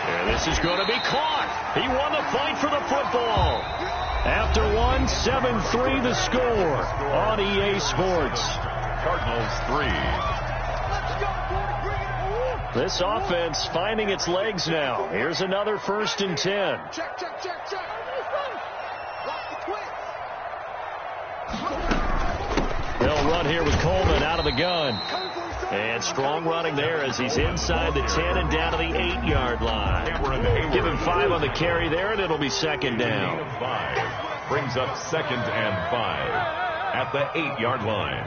And this is going to be caught. He won the fight for the football. After 7-3 the score on EA Sports. Cardinals 3. This offense finding its legs now. Here's another 1st and 10. Check. They'll run here with Coleman out of the gun. And strong running there as he's inside the 10 and down to the 8-yard line. Give him 5 on the carry there, and it'll be 2nd down. 5 brings up 2nd and 5 at the 8-yard line.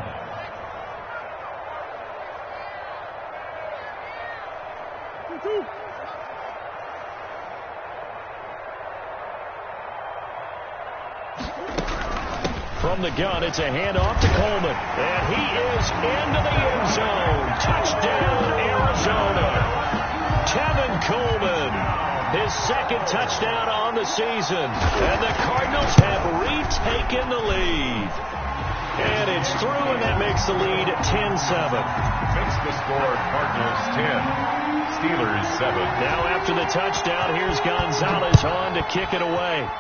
From the gun, it's a handoff to Coleman. And he is into the end zone. Touchdown, Arizona. Tevin Coleman, his 2nd touchdown on the season. And the Cardinals have retaken the lead. And it's through, and that makes the lead 10-7. Makes the score Cardinals 10, Steelers 7. Now after the touchdown, here's Gonzalez on to kick it away.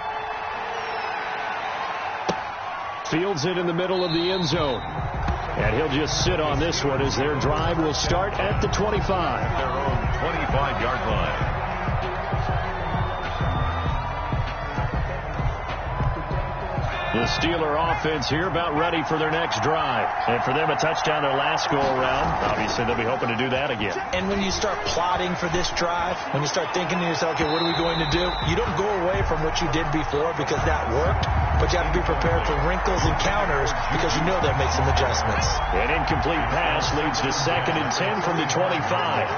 Fields it in the middle of the end zone. And he'll just sit on this one as their drive will start at the 25. Their own 25-yard line. The Steeler offense here about ready for their next drive. And for them, a touchdown their last go-around. Obviously, they'll be hoping to do that again. And when you start plotting for this drive, when you start thinking to yourself, okay, what are we going to do? You don't go away from what you did before because that worked. But you have to be prepared for wrinkles and counters because you know they'll make some adjustments. An incomplete pass leads to 2nd and 10 from the 25.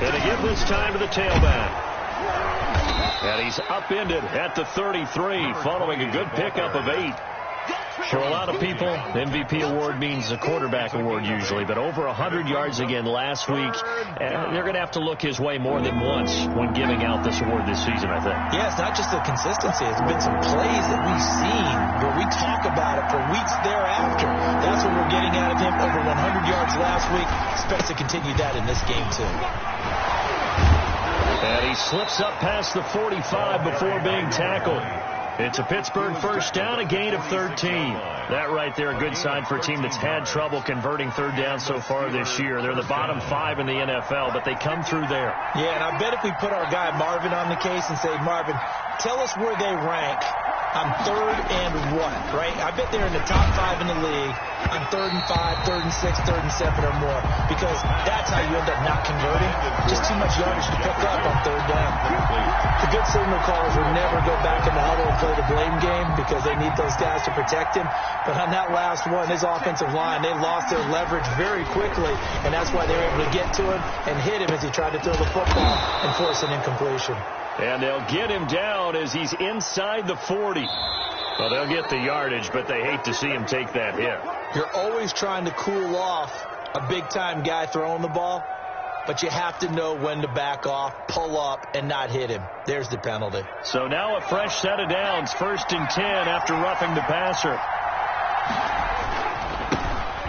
And they give this time to the tailback. And he's upended at the 33 following a good pickup of 8. For a lot of people, the MVP award means a quarterback award usually, but over 100 yards again last week. They're going to have to look his way more than once when giving out this award this season, I think. Yeah, it's not just the consistency. It's been some plays that we've seen where we talk about it for weeks thereafter. That's what we're getting out of him. Over 100 yards last week. Expects to continue that in this game, too. And he slips up past the 45 before being tackled. It's a Pittsburgh first down, a gain of 13. That right there, a good sign for a team that's had trouble converting third down so far this year. They're the bottom 5 in the NFL, but they come through there. Yeah, and I bet if we put our guy Marvin on the case and say, Marvin, tell us where they rank on 3rd and what, right? I bet they're in the top 5 in the league on 3rd and 5, 3rd and 6, 3rd and 7 or more, because that's how you end up not converting. Just too much yardage to pick up on 3rd down. The good signal callers will never go back in the huddle and play the blame game because they need those guys to protect him. But on that last one, his offensive line, they lost their leverage very quickly, and that's why they were able to get to him and hit him as he tried to throw the football and force an incompletion. And they'll get him down as he's inside the 40. Well, they'll get the yardage, but they hate to see him take that hit. You're always trying to cool off a big-time guy throwing the ball, but you have to know when to back off, pull up, and not hit him. There's the penalty. So now a fresh set of downs, 1st and 10 after roughing the passer.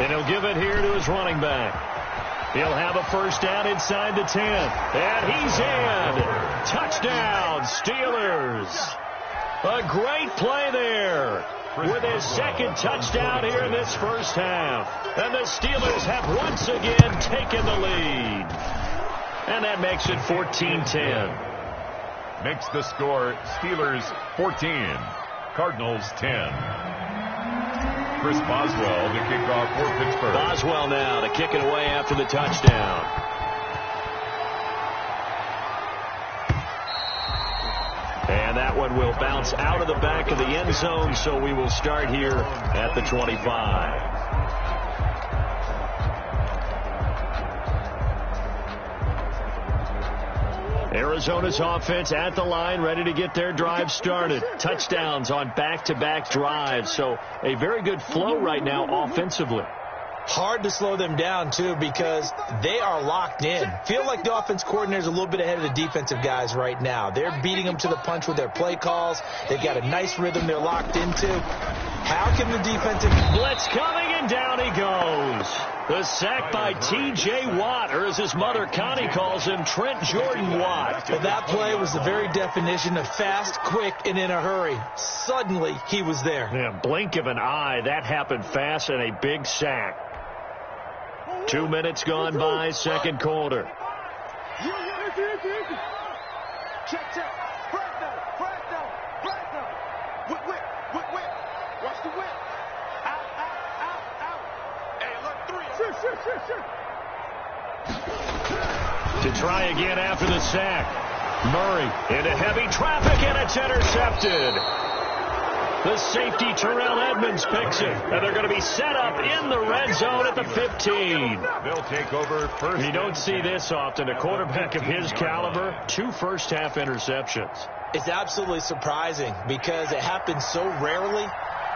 And he'll give it here to his running back. He'll have a first down inside the 10. And he's in. Touchdown, Steelers. A great play there with his 2nd touchdown here in this first half. And the Steelers have once again taken the lead. And that makes it 14-10. Makes the score Steelers 14, Cardinals 10. Chris Boswell, the kickoff for Pittsburgh. Boswell now to kick it away after the touchdown. And that one will bounce out of the back of the end zone, so we will start here at the 25. Arizona's offense at the line, ready to get their drive started. Touchdowns on back-to-back drives. So a very good flow right now offensively. Hard to slow them down, too, because they are locked in. Feel like the offense coordinator is a little bit ahead of the defensive guys right now. They're beating them to the punch with their play calls. They've got a nice rhythm they're locked into. How can the defensive... Blitz coming, and down he goes. The sack by T.J. Watt, or as his mother Connie calls him, Trent Jordan Watt. Well, that play was the very definition of fast, quick, and in a hurry. Suddenly, he was there. Yeah, blink of an eye. That happened fast, and a big sack. 2 minutes gone by, second quarter. Check. Flag down. Whip. Watch the whip. Out. Hey, look, 3. Sure. To try again after the sack. Murray into heavy traffic, and it's intercepted. The safety, Terrell Edmonds, picks it. And they're going to be set up in the red zone at the 15. They'll take over first. You don't see this often. A quarterback of his caliber, 2 first-half interceptions. It's absolutely surprising because it happens so rarely.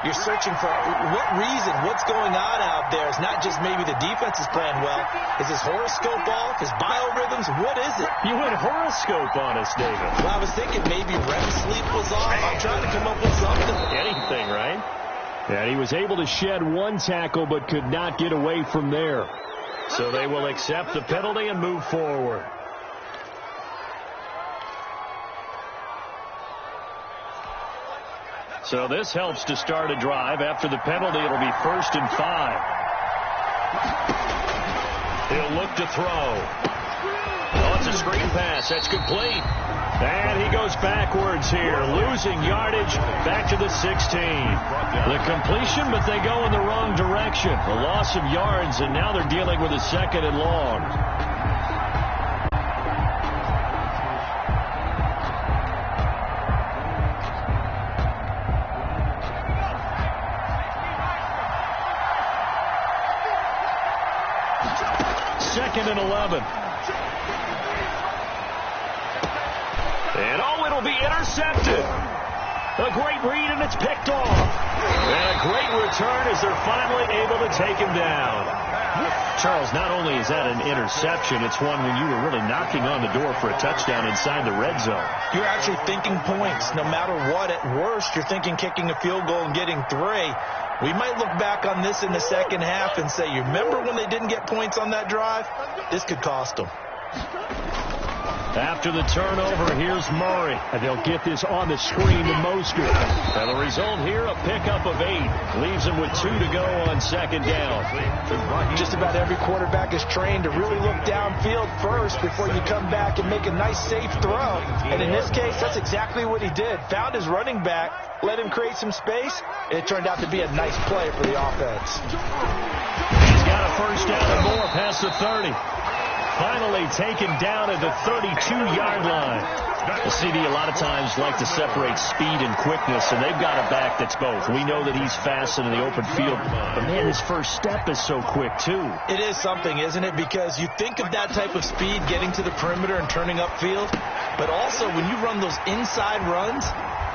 You're searching for what reason, what's going on out there. It's not just maybe the defense is playing well. Is his horoscope off? His biorhythms? What is it? You went horoscope on us, David. Well, I was thinking maybe REM sleep was off. I'm trying to come up with something. Anything, right? And he was able to shed 1 tackle but could not get away from there. So they will accept the penalty and move forward. So this helps to start a drive. After the penalty, it'll be 1st and 5. He'll look to throw. Oh, it's a screen pass. That's complete. And he goes backwards here, losing yardage back to the 16. The completion, but they go in the wrong direction. A loss of yards, and now they're dealing with a 2nd and long. Second and 11. And it'll be intercepted. A great read, and it's picked off. And a great return as they're finally able to take him down. Charles, not only is that an interception, it's one when you were really knocking on the door for a touchdown inside the red zone. You're actually thinking points. No matter what, at worst, you're thinking kicking a field goal and getting 3. We might look back on this in the second half and say, you remember when they didn't get points on that drive? This could cost them. After the turnover, here's Murray. And they'll get this on the screen to Mostert. And the result here, a pickup of 8. Leaves them with 2 to go on second down. Just about every quarterback is trained to really look downfield first before you come back and make a nice, safe throw. And in this case, that's exactly what he did. Found his running back, let him create some space, and it turned out to be a nice play for the offense. He's got a first down and more past the 30. Finally taken down at the 32-yard line. The CD a lot of times like to separate speed and quickness, and they've got a back that's both. We know that he's fast in the open field, but man, his first step is so quick too. It is something, isn't it? Because you think of that type of speed getting to the perimeter and turning upfield, but also when you run those inside runs,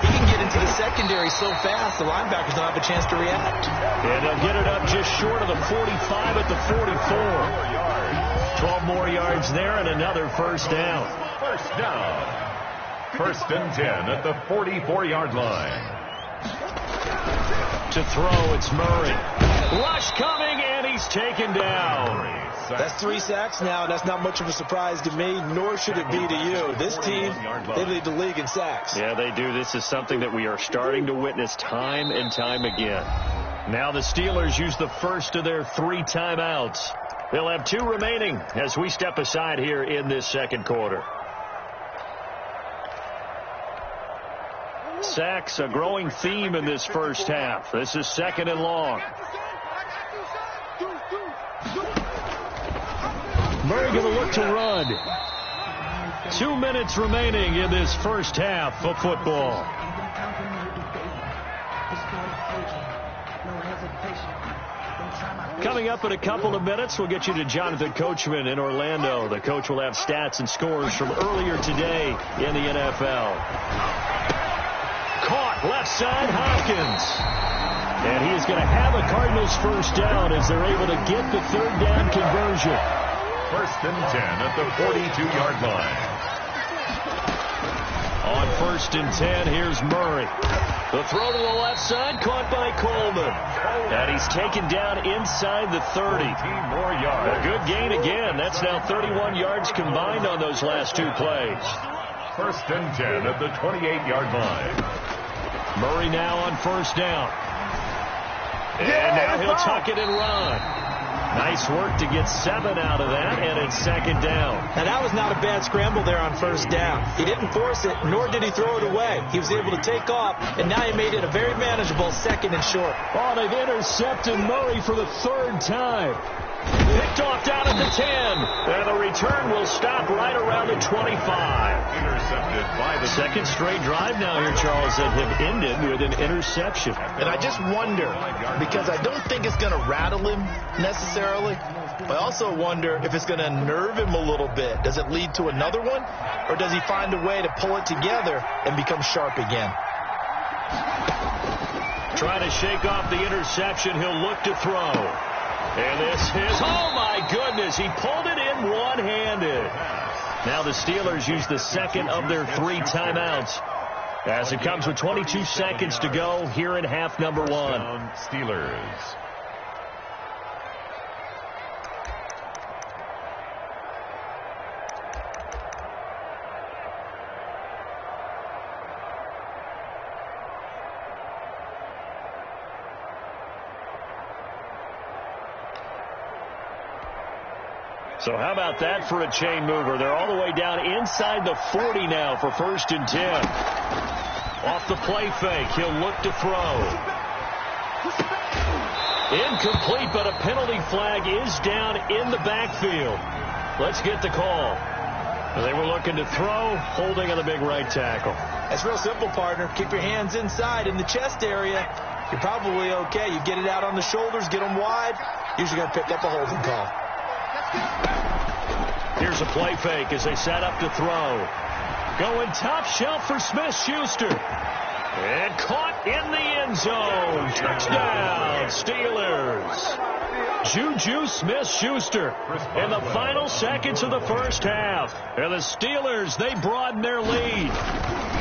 he can get into the secondary so fast, the linebackers don't have a chance to react. And they'll get it up just short of the 45 at the 44. 12 more yards there and another first down. First down. 1st and 10 at the 44-yard line. To throw, it's Murray. Rush coming, and he's taken down. That's 3 sacks now. That's not much of a surprise to me, nor should it be to you. This team, they lead the league in sacks. Yeah, they do. This is something that we are starting to witness time and time again. Now the Steelers use the first of their 3 timeouts. They'll have 2 remaining as we step aside here in this second quarter. Sacks, a growing theme in this first half. This is 2nd and long. Murray going to look to run. 2 minutes remaining in this first half of football. No hesitation. Don't try my Coming up in a couple of minutes, we'll get you to Jonathan Coachman in Orlando. The coach will have stats and scores from earlier today in the NFL. Caught left side, Hopkins. And he is going to have a Cardinals first down as they're able to get the third down conversion. First and 10 at the 42-yard line. On first and 10, here's Murray. The throw to the left side, caught by Coleman. And he's taken down inside the 30. 14 more yards. A good gain again. That's now 31 yards combined on those last two plays. First and 10 at the 28-yard line. Murray now on first down. And now he'll tuck it and run. Nice work to get 7 out of that, and it's second down. Now, that was not a bad scramble there on first down. He didn't force it, nor did he throw it away. He was able to take off, and now he made it a very manageable second and short. Oh, they've intercepted Murray for the third time. Picked off down at the 10. And the return will stop right around the 25. Intercepted by the second straight drive now here, Charles, that have ended with an interception. And I just wonder, because I don't think it's going to rattle him necessarily, but I also wonder if it's going to nerve him a little bit. Does it lead to another one, or does he find a way to pull it together and become sharp again? Trying to shake off the interception. He'll look to throw. And this is, oh my goodness, he pulled it in one-handed. Now the Steelers use the second of their 3 timeouts as it comes with 22 seconds to go here in half number 1. Steelers. So how about that for a chain mover? They're all the way down inside the 40 now for first and 10. Off the play fake, he'll look to throw. Incomplete, but a penalty flag is down in the backfield. Let's get the call. They were looking to throw, holding on the big right tackle. That's real simple, partner. Keep your hands inside in the chest area. You're probably okay. You get it out on the shoulders, get them wide. Usually going to pick up a holding call. Here's a play fake as they set up to throw. Going top shelf for Smith-Schuster. And caught in the end zone. Touchdown, Steelers. Juju Smith-Schuster in the final seconds of the first half. And the Steelers, they broaden their lead.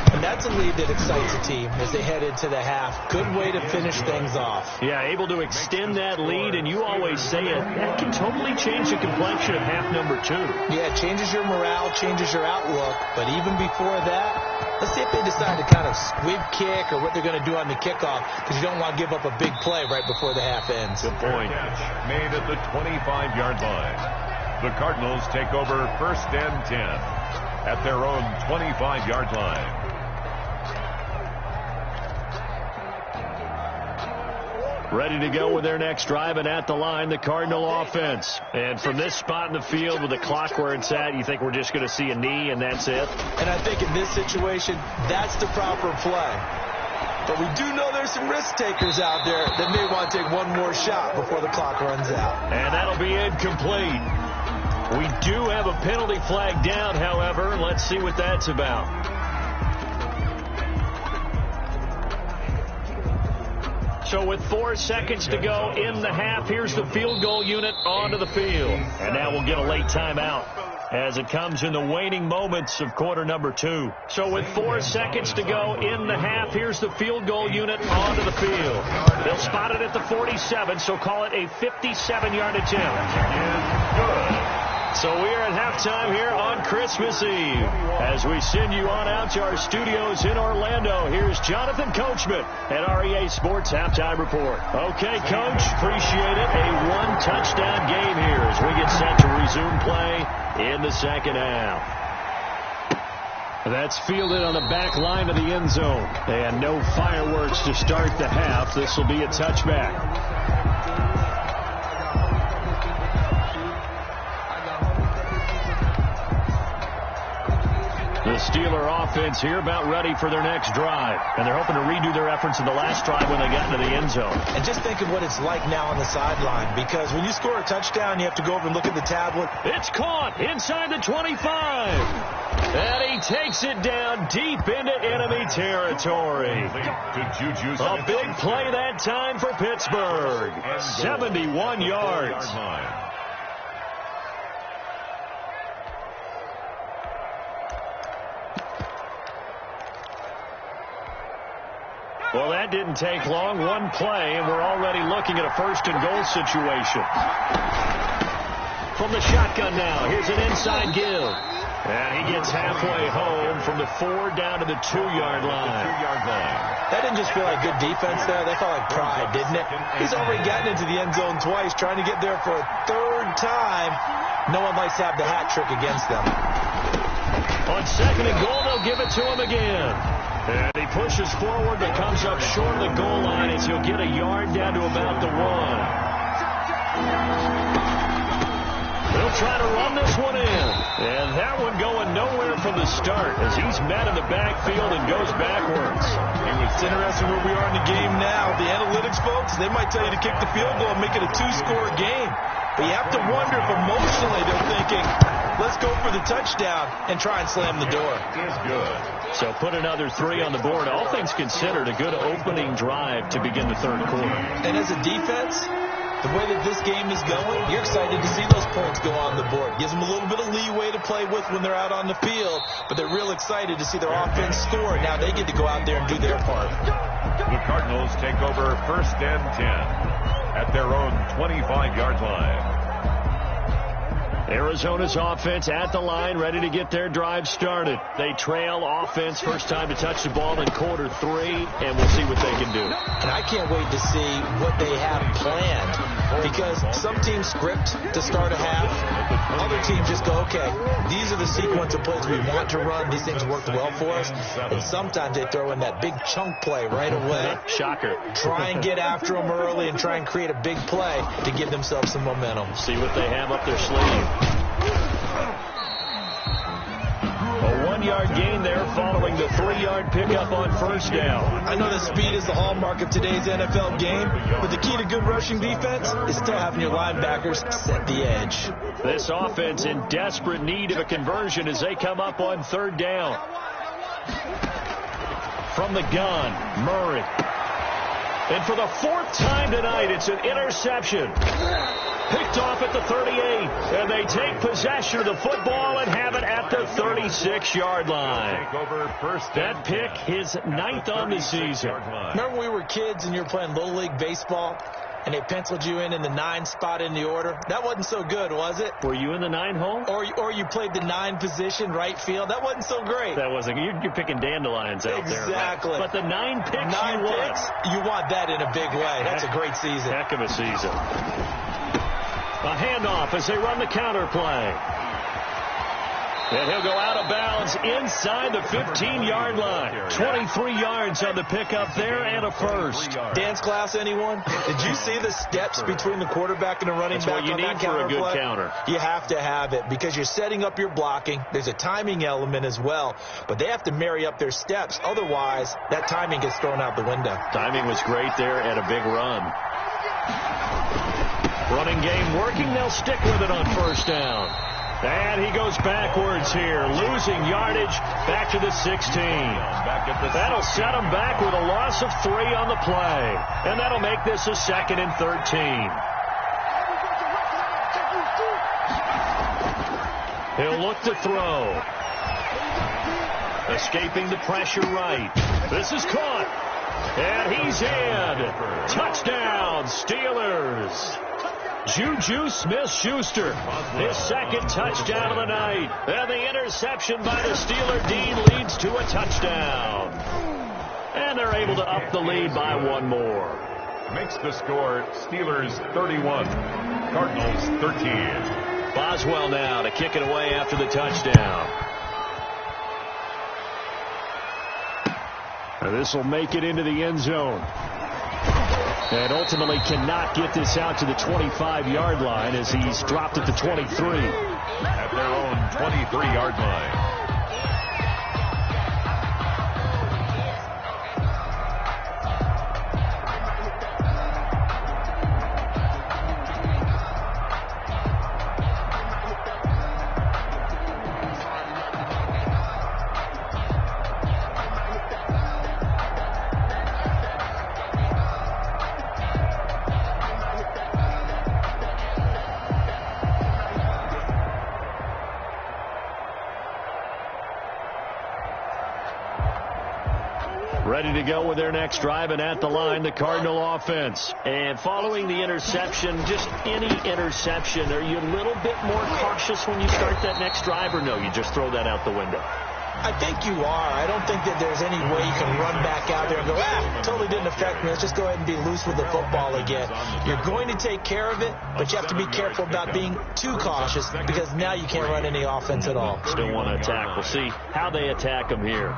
And that's a lead that excites a team as they head into the half. Good way to finish things off. Yeah, able to extend that lead, and you always say it, that can totally change the complexion of half number 2. Yeah, it changes your morale, changes your outlook. But even before that, let's see if they decide to kind of squib kick or what they're going to do on the kickoff, because you don't want to give up a big play right before the half ends. Good point. Made at the 25-yard line. The Cardinals take over first and 10 at their own 25-yard line. Ready to go with their next drive, and at the line, the Cardinal offense. And from this spot in the field with the clock where it's at, you think we're just going to see a knee and that's it? And I think in this situation, that's the proper play. But we do know there's some risk takers out there that may want to take one more shot before the clock runs out. And that'll be incomplete. We do have a penalty flag down, however. Let's see what that's about. So with 4 seconds to go in the half, here's the field goal unit onto the field. And now we'll get a late timeout as it comes in the waning moments of quarter number 2. So with 4 seconds to go in the half, here's the field goal unit onto the field. They'll spot it at the 47, so call it a 57-yard attempt. Good. So we are at halftime here on Christmas Eve. As we send you on out to our studios in Orlando, here's Jonathan Coachman at REA Sports Halftime Report. Okay, Coach, appreciate it. A 1-touchdown game here as we get set to resume play in the second half. That's fielded on the back line of the end zone. And no fireworks to start the half. This will be a touchback. The Steeler offense here about ready for their next drive. And they're hoping to redo their efforts in the last drive when they got into the end zone. And just think of what it's like now on the sideline, because when you score a touchdown, you have to go over and look at the tablet. It's caught inside the 25. And he takes it down deep into enemy territory. A big play that time for Pittsburgh. 71 yards. Well, that didn't take long. One play, and we're already looking at a first-and-goal situation. From the shotgun now, here's an inside give. And he gets halfway home from the 4 down to the 2-yard line. That didn't just feel like good defense there. That felt like pride, didn't it? He's already gotten into the end zone twice, trying to get there for a third time. No one likes to have the hat trick against them. On second and goal, they'll give it to him again. And he pushes forward, but comes up short of the goal line as he'll get a yard down to about the 1. They'll try to run this one in. And that one going nowhere from the start as he's met in the backfield and goes backwards. It's interesting where we are in the game now. The analytics folks, they might tell you to kick the field goal and make it a 2-score game. But you have to wonder if emotionally they're thinking, let's go for the touchdown and try and slam the door. So put another 3 on the board. All things considered, a good opening drive to begin the third quarter. And as a defense, the way that this game is going, you're excited to see those points go on the board. Gives them a little bit of leeway to play with when they're out on the field, but they're real excited to see their offense score. Now they get to go out there and do their part. The Cardinals take over first and 10 at their own 25-yard line. Arizona's offense at the line, ready to get their drive started. They trail offense, first time to touch the ball in quarter 3, and we'll see what they can do. And I can't wait to see what they have planned, because some teams script to start a half. Other teams just go, okay, these are the sequence of plays we want to run. These things worked well for us. And sometimes they throw in that big chunk play right away. Shocker. Try and get after them early and try and create a big play to give themselves some momentum. See what they have up their sleeve. A 1-yard gain there following the 3-yard pickup on first down. I know that speed is the hallmark of today's NFL game, but the key to good rushing defense is still having your linebackers set the edge. This offense in desperate need of a conversion as they come up on third down. From the gun, Murray. And for the 4th time tonight, it's an interception. Picked off at the 38, and they take possession of the football and have it at the 36-yard line. That pick, his 9th on the season. Remember when we were kids and you were playing Little League Baseball, and they penciled you in the 9 spot in the order? That wasn't so good, was it? Were you in the 9 hole? Or you played the 9 position, right field? That wasn't so great. That wasn't. You're picking dandelions out there. Exactly. Right? But the 9 picks you want that in a big way. That's a great season. Heck of a season. A handoff as they run the counter play. And he'll go out of bounds inside the 15-yard line. 23 yards on the pickup there and a first. Dance class, anyone? Did you see the steps between the quarterback and the running back on that counter play? That's what you need for a good counter. You have to have it because you're setting up your blocking. There's a timing element as well. But they have to marry up their steps. Otherwise, that timing gets thrown out the window. Timing was great there and a big run. Running game working. They'll stick with it on first down. And he goes backwards here, losing yardage back to the 16. That'll set him back with a loss of 3 on the play. And that'll make this a 2nd and 13. He'll look to throw. Escaping the pressure right. This is caught. And he's in. Touchdown, Steelers. Juju Smith-Schuster, his 2nd touchdown of the night. And the interception by the Steeler D leads to a touchdown. And they're able to up the lead by 1 more. Makes the score Steelers 31, Cardinals 13. Boswell now to kick it away after the touchdown. This will make it into the end zone. And ultimately cannot get this out to the 25-yard line as he's dropped at the 23. At their own 23-yard line. Ready to go with their next drive, and at the line, the Cardinal offense. And following the interception, just any interception, are you a little bit more cautious when you start that next drive, or no, you just throw that out the window? I think you are. I don't think that there's any way you can run back out there and go, totally didn't affect me. Let's just go ahead and be loose with the football again. You're going to take care of it, but you have to be careful about being too cautious because now you can't run any offense at all. Still want to attack. We'll see how they attack them here.